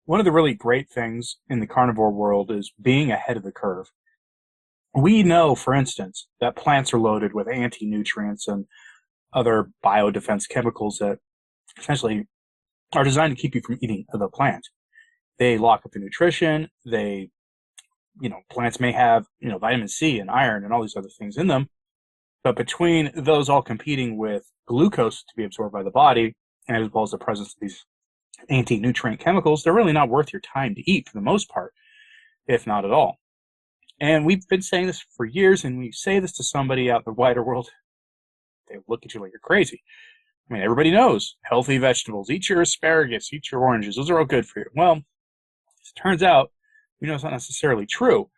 One of the really great things in the carnivore world is being ahead of the curve. We know, for instance, that plants are loaded with anti-nutrients and other biodefense chemicals that essentially are designed to keep you from eating the plant. They lock up the nutrition. Plants may have, vitamin C and iron and all these other things in them. But between those all competing with glucose to be absorbed by the body, and as well as the presence of these anti-nutrient chemicals, they're really not worth your time to eat for the most part, if not at all. And we've been saying this for years, and we say this to somebody out in the wider world, they look at you like you're crazy. I mean, everybody knows healthy vegetables. Eat your asparagus, eat your oranges. Those are all good for you. Well, it turns out, it's not necessarily true.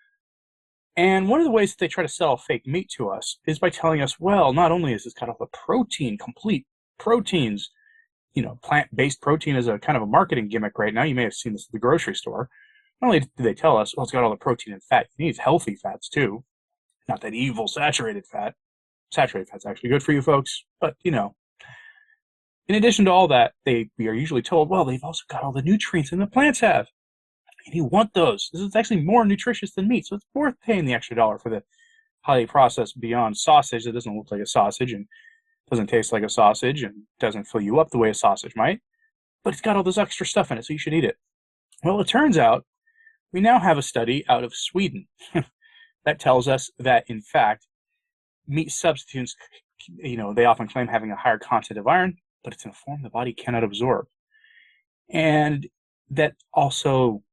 And one of the ways that they try to sell fake meat to us is by telling us, well, not only is this got all the protein, complete proteins, plant-based protein is a kind of a marketing gimmick right now. You may have seen this at the grocery store. Not only do they tell us, well, it's got all the protein and fat. It needs healthy fats too. Not that evil saturated fat. Saturated fat's actually good for you folks. But, in addition to all that, we are usually told, well, they've also got all the nutrients that the plants have. And you want those. This is actually more nutritious than meat. So it's worth paying the extra dollar for the highly processed beyond sausage that doesn't look like a sausage and doesn't taste like a sausage and doesn't fill you up the way a sausage might. But it's got all this extra stuff in it, so you should eat it. Well, it turns out we now have a study out of Sweden that tells us that, in fact, meat substitutes, they often claim having a higher content of iron, but it's in a form the body cannot absorb. And that also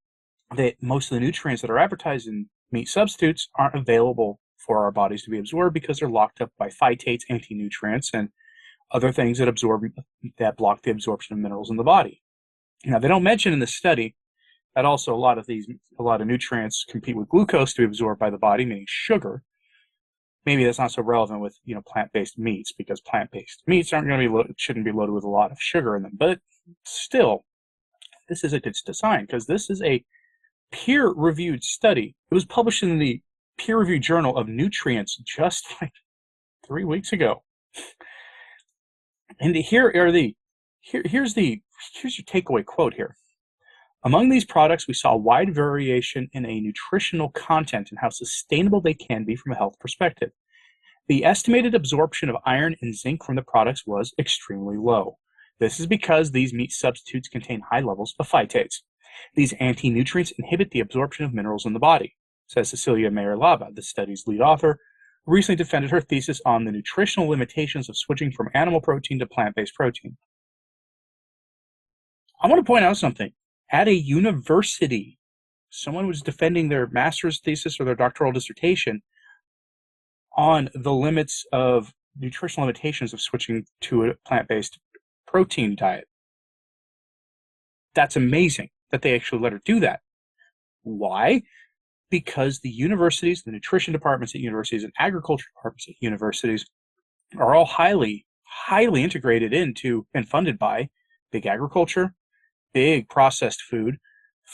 that most of the nutrients that are advertised in meat substitutes aren't available for our bodies to be absorbed because they're locked up by phytates, anti-nutrients, and other things that block the absorption of minerals in the body. Now, they don't mention in the study that also a lot of nutrients compete with glucose to be absorbed by the body, meaning sugar. Maybe that's not so relevant with plant-based meats because plant-based meats shouldn't be loaded with a lot of sugar in them. But still, this is a good sign because this is a peer-reviewed study. It was published in the peer-reviewed journal of Nutrients just like 3 weeks ago. And here's your takeaway quote here. Among these products, we saw wide variation in a nutritional content and how sustainable they can be from a health perspective. The estimated absorption of iron and zinc from the products was extremely low. This is because these meat substitutes contain high levels of phytates. These anti-nutrients inhibit the absorption of minerals in the body, says Cecilia Meyer-Laba, the study's lead author, who recently defended her thesis on the nutritional limitations of switching from animal protein to plant-based protein. I want to point out something. At a university, someone was defending their master's thesis or their doctoral dissertation on the limits of nutritional limitations of switching to a plant-based protein diet. That's amazing that they actually let her do that. Why? Because the universities, the nutrition departments at universities and agriculture departments at universities are all highly, highly integrated into and funded by big agriculture, big processed food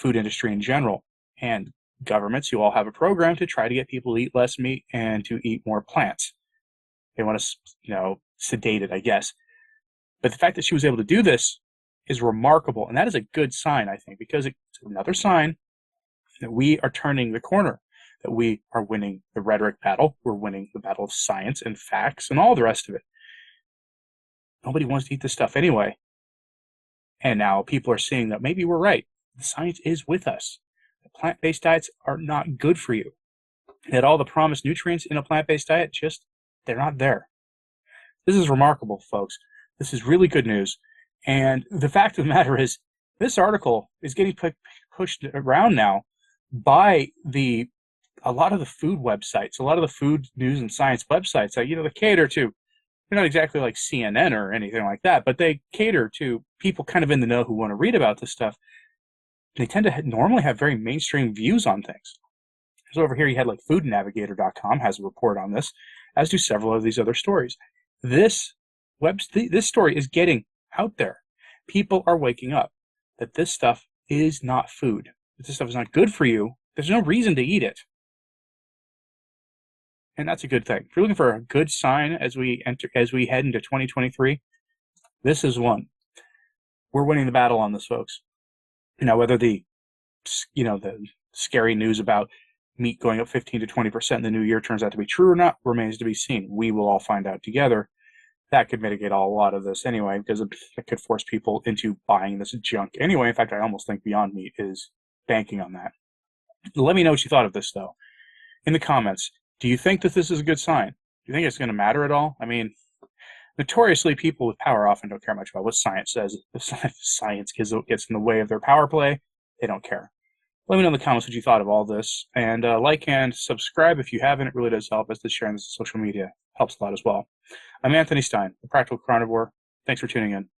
industry in general, and governments who all have a program to try to get people to eat less meat and to eat more plants. They want to, sedate it, I guess. But the fact that she was able to do this is remarkable, and that is a good sign, I think, because it's another sign that we are turning the corner, that we are winning the rhetoric battle, we're winning the battle of science and facts and all the rest of it. Nobody wants to eat this stuff anyway. And now people are seeing that maybe we're right. The science is with us. The plant-based diets are not good for you. That all the promised nutrients in a plant-based diet, they're not there. This is remarkable, folks. This is really good news. And the fact of the matter is, this article is getting pushed around now by a lot of the food websites, a lot of the food news and science websites that, they cater to. They're not exactly like CNN or anything like that, but they cater to people kind of in the know who want to read about this stuff. They tend to normally have very mainstream views on things. So over here you had like foodnavigator.com has a report on this, as do several of these other stories. This story is getting out there. People are waking up that this stuff is not food. That this stuff is not good for you. There's no reason to eat it. And that's a good thing. If you're looking for a good sign as we head into 2023, this is one. We're winning the battle on this, folks. Now, whether the the scary news about meat going up 15 to 20% in the new year turns out to be true or not remains to be seen. We will all find out together. That could mitigate a lot of this anyway, because it could force people into buying this junk anyway. In fact, I almost think Beyond Meat is banking on that. Let me know what you thought of this, though, in the comments. Do you think that this is a good sign? Do you think it's going to matter at all? I mean, notoriously, people with power often don't care much about what science says. If science gets in the way of their power play, they don't care. Let me know in the comments what you thought of all this, and like and subscribe if you haven't. It really does help us to share this on social media. Helps a lot as well. I'm Anthony Stine, the Practical Carnivore. Thanks for tuning in.